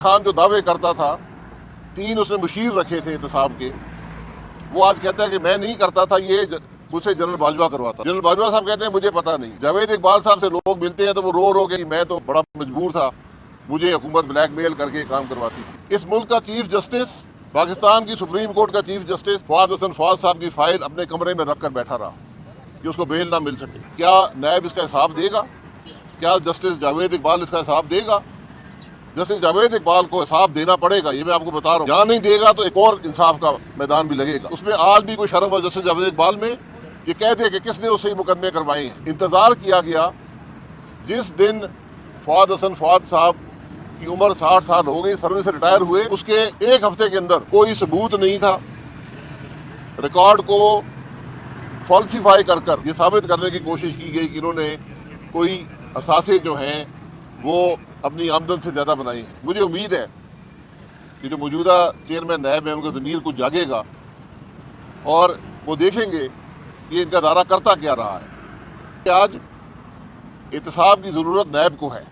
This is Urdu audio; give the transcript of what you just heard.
خان جو دعوے کرتا تھا 3 اس نے مشیر رکھے تھے احتساب کے، وہ آج کہتا ہے کہ میں نہیں کرتا تھا، یہ مجھ سے جنرل باجوہ کرواتا۔ جنرل باجوہ صاحب کہتے ہیں مجھے پتا نہیں۔ جاوید اقبال صاحب سے لوگ ملتے ہیں تو وہ رو کے میں تو بڑا مجبور تھا، مجھے حکومت بلیک میل کر کے کام کرواتی تھی۔ اس ملک کا چیف جسٹس، پاکستان کی سپریم کورٹ کا چیف جسٹس فواد حسن فواد صاحب کی فائل اپنے کمرے میں رکھ کر بیٹھا رہا کہ اس کو بیل نہ مل سکے۔ کیا نیب اس کا حساب دے گا؟ کیا جسٹس جاوید اقبال اس کا حساب دے گا؟ جسٹس جاوید اقبال کو حساب دینا پڑے گا، یہ میں آپ کو بتا رہا ہوں۔ جہاں نہیں دے گا تو ایک اور انصاف کا میدان بھی لگے گا۔ اس میں آج بھی کوئی شرم اور جسٹس جاوید اقبال میں یہ کہتے کہ کس نے اس سے مقدمے کروائے ہیں۔ انتظار کیا گیا، جس دن فواد حسن فواد صاحب کی عمر 60 سال ہو گئی، سروس سے ریٹائر ہوئے، اس کے 1 ہفتے کے اندر کوئی ثبوت نہیں تھا۔ ریکارڈ کو فالسیفائی کر یہ ثابت کرنے کی کوشش کی گئی کہ انہوں نے کوئی اثاثے جو ہیں وہ اپنی آمدن سے زیادہ بنائی ہیں۔ مجھے امید ہے کہ جو موجودہ چیئرمین نیب ہے ان کا ضمیر کچھ جاگے گا اور وہ دیکھیں گے کہ ان کا ادارہ کرتا کیا رہا ہے۔ آج احتساب کی ضرورت نیب کو ہے۔